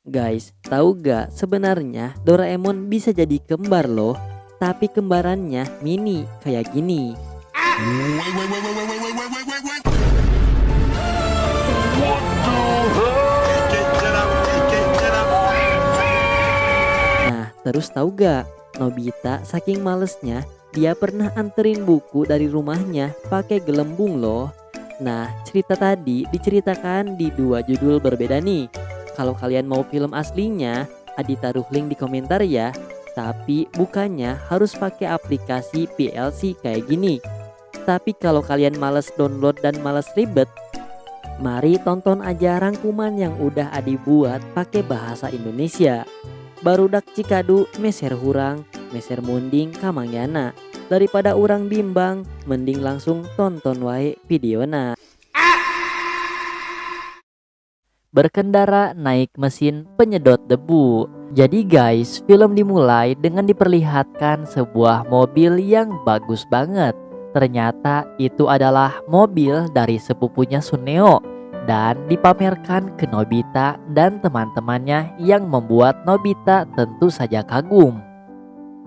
Guys, tahu gak sebenarnya Doraemon bisa jadi kembar loh, tapi kembarannya mini kayak gini. Nah, terus tahu gak? Nobita saking malesnya, dia pernah anterin buku dari rumahnya pakai gelembung loh. Nah, cerita tadi diceritakan di dua judul berbeda nih. Kalau kalian mau film aslinya, Adi taruh link di komentar ya. Tapi bukannya harus pakai aplikasi PLC kayak gini. Tapi kalau kalian males download dan males ribet, mari tonton aja rangkuman yang udah Adi buat pakai bahasa Indonesia. Barudak Cikadu meser hurang, meser munding kamangyana. Daripada orang bimbang, mending langsung tonton wae videona. Berkendara naik mesin penyedot debu. Jadi guys, film dimulai dengan diperlihatkan sebuah mobil yang bagus banget. Ternyata itu adalah mobil dari sepupunya Suneo dan dipamerkan ke Nobita dan teman-temannya yang membuat Nobita tentu saja kagum.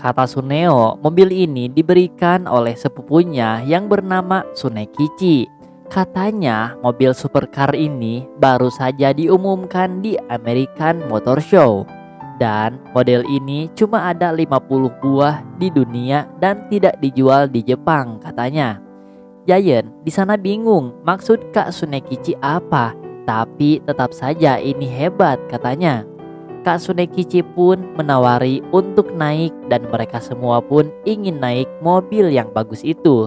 Kata Suneo, mobil ini diberikan oleh sepupunya yang bernama Tsunekichi. Katanya mobil supercar ini baru saja diumumkan di American Motor Show. Dan model ini cuma ada 50 buah di dunia dan tidak dijual di Jepang katanya. Giant di sana bingung maksud Kak Tsunekichi apa, tapi tetap saja ini hebat katanya. Kak Tsunekichi pun menawari untuk naik dan mereka semua pun ingin naik mobil yang bagus itu.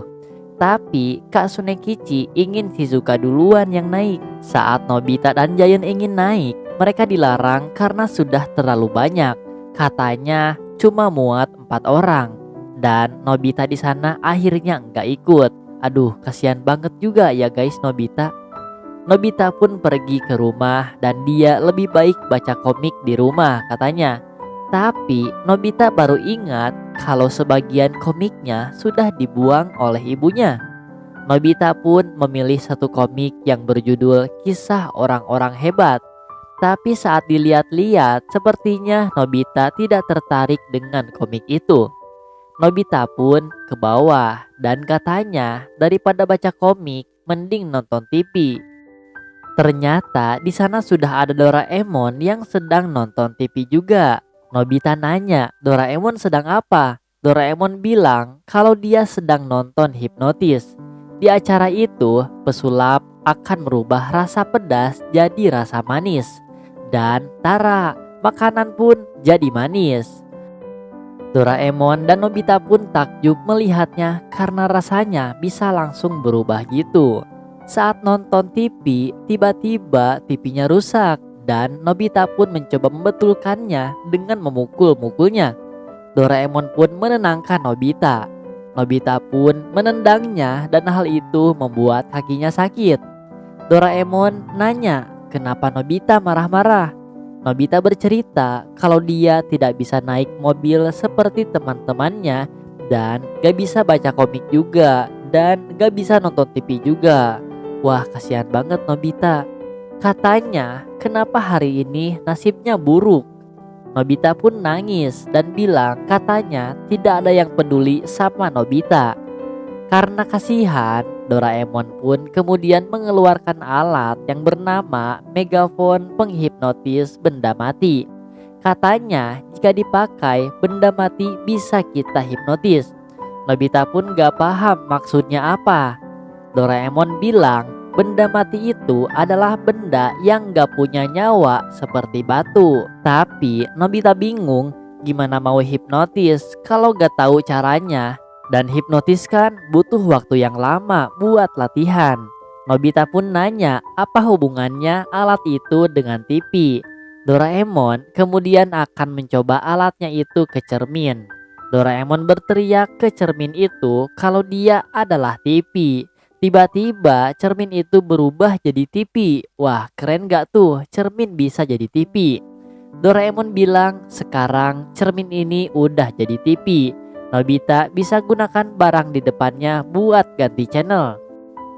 Tapi Kak Tsunekichi ingin Shizuka duluan yang naik. Saat Nobita dan Giant ingin naik, mereka dilarang karena sudah terlalu banyak. Katanya cuma muat 4 orang. Dan Nobita di sana akhirnya nggak ikut. Aduh, kasihan banget juga ya guys Nobita. Nobita pun pergi ke rumah dan dia lebih baik baca komik di rumah katanya. Tapi Nobita baru ingat kalau sebagian komiknya sudah dibuang oleh ibunya. Nobita pun memilih satu komik yang berjudul Kisah Orang-orang Hebat. Tapi saat dilihat-lihat sepertinya Nobita tidak tertarik dengan komik itu. Nobita pun ke bawah dan katanya daripada baca komik mending nonton TV. Ternyata di sana sudah ada Doraemon yang sedang nonton TV juga. Nobita nanya, "Doraemon sedang apa?" Doraemon bilang kalau dia sedang nonton hipnotis. Di acara itu, pesulap akan merubah rasa pedas jadi rasa manis. Dan tara, makanan pun jadi manis. Doraemon dan Nobita pun takjub melihatnya karena rasanya bisa langsung berubah gitu. Saat nonton TV, tiba-tiba TV-nya rusak dan Nobita pun mencoba membetulkannya dengan memukul-mukulnya. Doraemon pun menenangkan Nobita. Nobita pun menendangnya dan hal itu membuat kakinya sakit. Doraemon nanya, kenapa Nobita marah-marah? Nobita bercerita kalau dia tidak bisa naik mobil seperti teman-temannya dan gak bisa baca komik juga dan gak bisa nonton TV juga. Wah, kasihan banget Nobita. Katanya, kenapa hari ini nasibnya buruk? Nobita pun nangis dan bilang katanya tidak ada yang peduli sama Nobita. Karena kasihan, Doraemon pun kemudian mengeluarkan alat yang bernama megafon penghipnotis benda mati. Katanya, jika dipakai, benda mati bisa kita hipnotis. Nobita pun gak paham maksudnya apa. Doraemon bilang benda mati itu adalah benda yang gak punya nyawa seperti batu. Tapi Nobita bingung gimana mau hipnotis kalau gak tahu caranya. Dan hipnotis kan butuh waktu yang lama buat latihan. Nobita pun nanya apa hubungannya alat itu dengan TV. Doraemon kemudian akan mencoba alatnya itu ke cermin. Doraemon berteriak ke cermin itu kalau dia adalah TV. Tiba-tiba cermin itu berubah jadi TV. Wah, keren gak tuh cermin bisa jadi TV? Doraemon bilang sekarang cermin ini udah jadi TV. Nobita bisa gunakan barang di depannya buat ganti channel.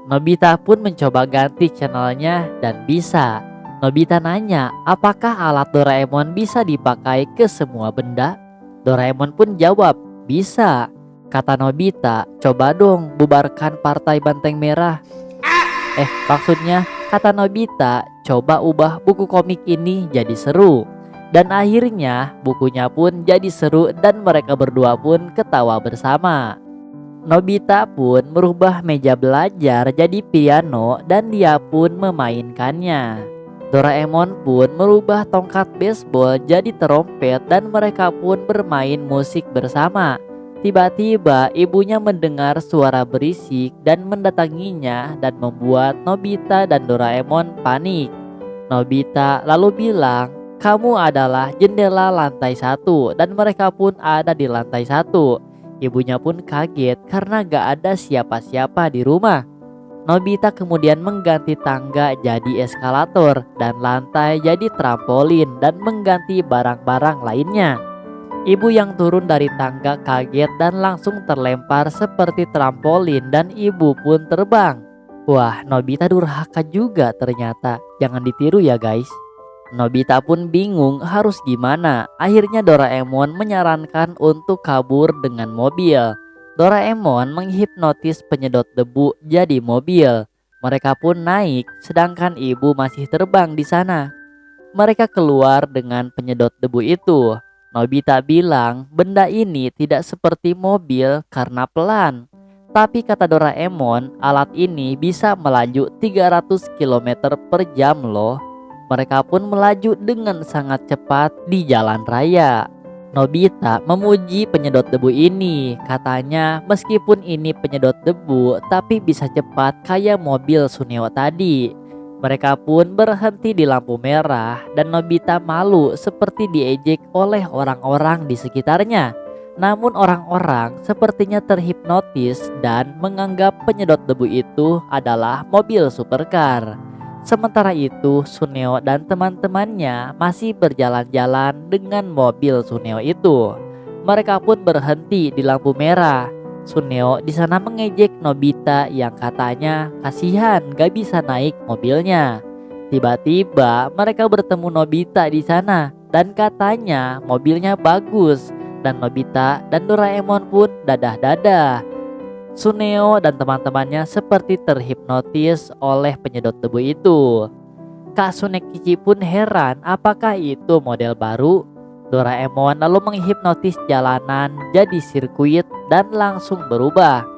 Nobita pun mencoba ganti channelnya dan bisa. Nobita nanya, apakah alat Doraemon bisa dipakai ke semua benda? Doraemon pun jawab, bisa. Kata Nobita, coba dong bubarkan partai Banteng Merah. Maksudnya, kata Nobita, coba ubah buku komik ini jadi seru. Dan akhirnya bukunya pun jadi seru dan mereka berdua pun ketawa bersama. Nobita pun merubah meja belajar jadi piano dan dia pun memainkannya. Doraemon pun merubah tongkat baseball jadi terompet dan mereka pun bermain musik bersama. Tiba-tiba ibunya mendengar suara berisik dan mendatanginya dan membuat Nobita dan Doraemon panik. Nobita lalu bilang, kamu adalah jendela lantai 1 dan mereka pun ada di lantai 1. Ibunya pun kaget karena gak ada siapa-siapa di rumah. Nobita kemudian mengganti tangga jadi eskalator dan lantai jadi trampolin dan mengganti barang-barang lainnya. Ibu yang turun dari tangga kaget dan langsung terlempar seperti trampolin dan ibu pun terbang. Wah, Nobita durhaka juga ternyata. Jangan ditiru ya guys. Nobita pun bingung harus gimana. Akhirnya Doraemon menyarankan untuk kabur dengan mobil. Doraemon menghipnotis penyedot debu jadi mobil. Mereka pun naik, sedangkan ibu masih terbang di sana. Mereka keluar dengan penyedot debu itu. Nobita bilang benda ini tidak seperti mobil karena pelan. Tapi kata Doraemon, alat ini bisa melaju 300 km per jam loh. Mereka pun melaju dengan sangat cepat di jalan raya. Nobita memuji penyedot debu ini. Katanya meskipun ini penyedot debu tapi bisa cepat kayak mobil Suneo tadi. Mereka pun berhenti di lampu merah dan Nobita malu seperti diejek oleh orang-orang di sekitarnya. Namun orang-orang sepertinya terhipnotis dan menganggap penyedot debu itu adalah mobil supercar. Sementara itu Suneo dan teman-temannya masih berjalan-jalan dengan mobil Suneo itu. Mereka pun berhenti di lampu merah. Suneo di sana mengejek Nobita yang katanya kasihan gak bisa naik mobilnya. Tiba-tiba mereka bertemu Nobita di sana dan katanya mobilnya bagus dan Nobita dan Doraemon pun dadah-dadah. Suneo dan teman-temannya seperti terhipnotis oleh penyedot debu itu. Kak Sunekichi pun heran apakah itu model baru. Doraemon lalu menghipnotis jalanan jadi sirkuit dan langsung berubah.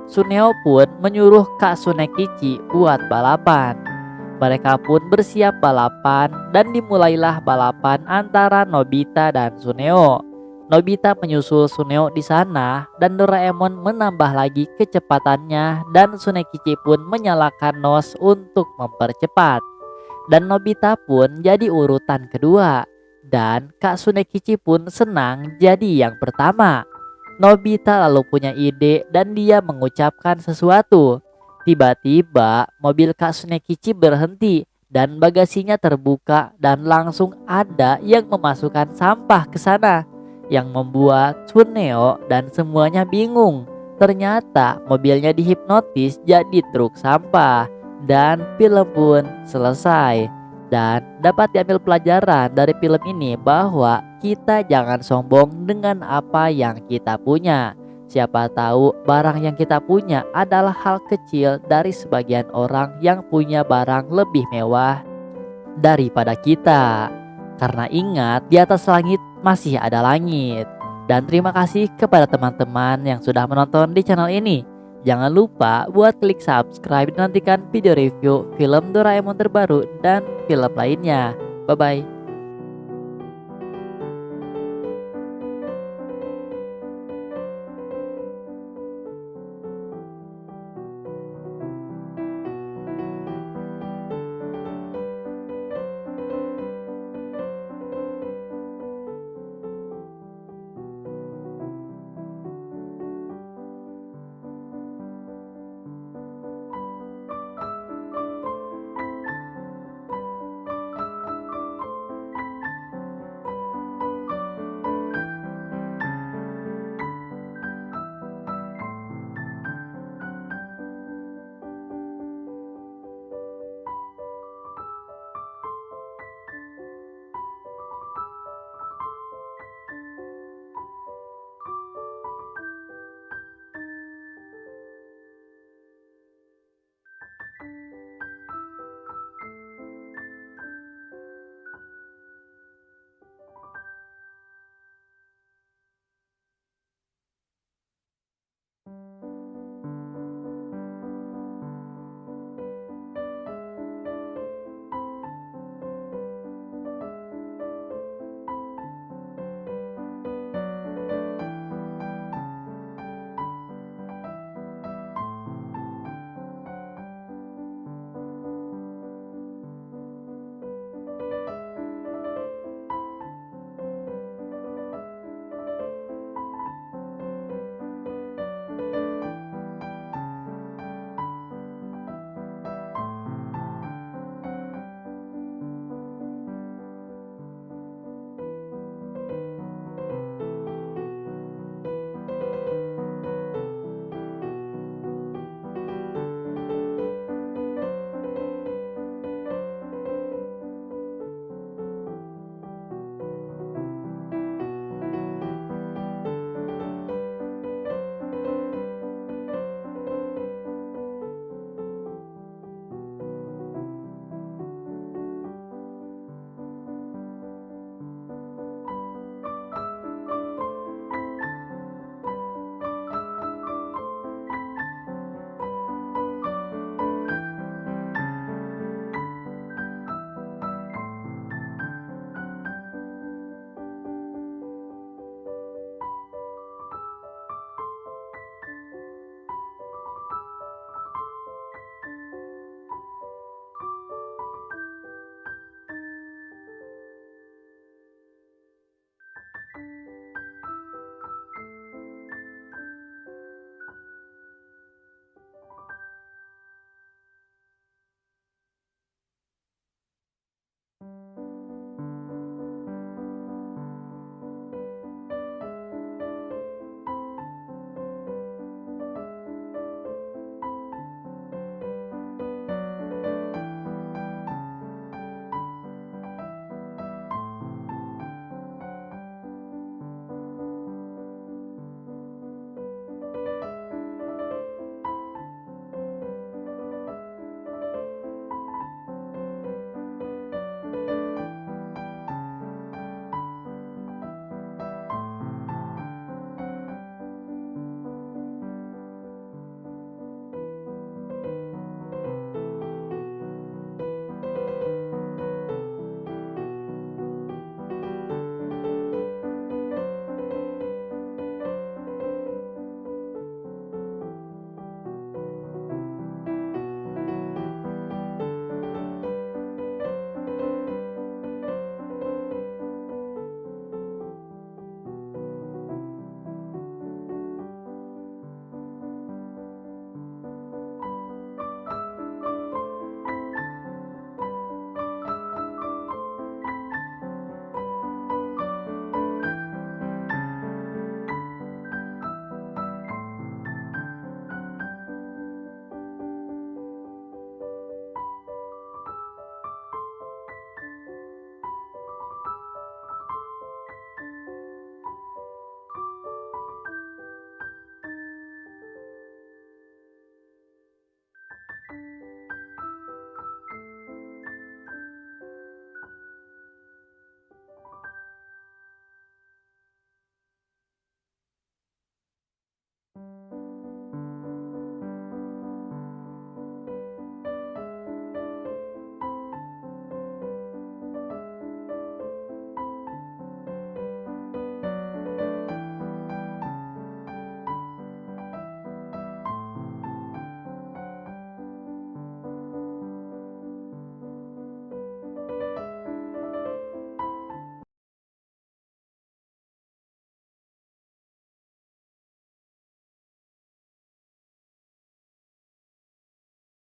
Suneo pun menyuruh Kak Sunekichi buat balapan. Mereka pun bersiap balapan dan dimulailah balapan antara Nobita dan Suneo. Nobita menyusul Suneo di sana dan Doraemon menambah lagi kecepatannya dan Sunekichi pun menyalakan nos untuk mempercepat. Dan Nobita pun jadi urutan kedua. Dan Kak Sunekichi pun senang jadi yang pertama. Nobita lalu punya ide dan dia mengucapkan sesuatu. Tiba-tiba mobil Kak Sunekichi berhenti dan bagasinya terbuka dan langsung ada yang memasukkan sampah ke sana, yang membuat Suneo dan semuanya bingung. Ternyata mobilnya dihipnotis jadi truk sampah dan film pun selesai. Dan dapat diambil pelajaran dari film ini bahwa kita jangan sombong dengan apa yang kita punya. Siapa tahu barang yang kita punya adalah hal kecil dari sebagian orang yang punya barang lebih mewah daripada kita. Karena ingat, di atas langit masih ada langit. Dan terima kasih kepada teman-teman yang sudah menonton di channel ini. Jangan lupa buat klik subscribe dan nantikan video review film Doraemon terbaru dan film lainnya. Bye bye.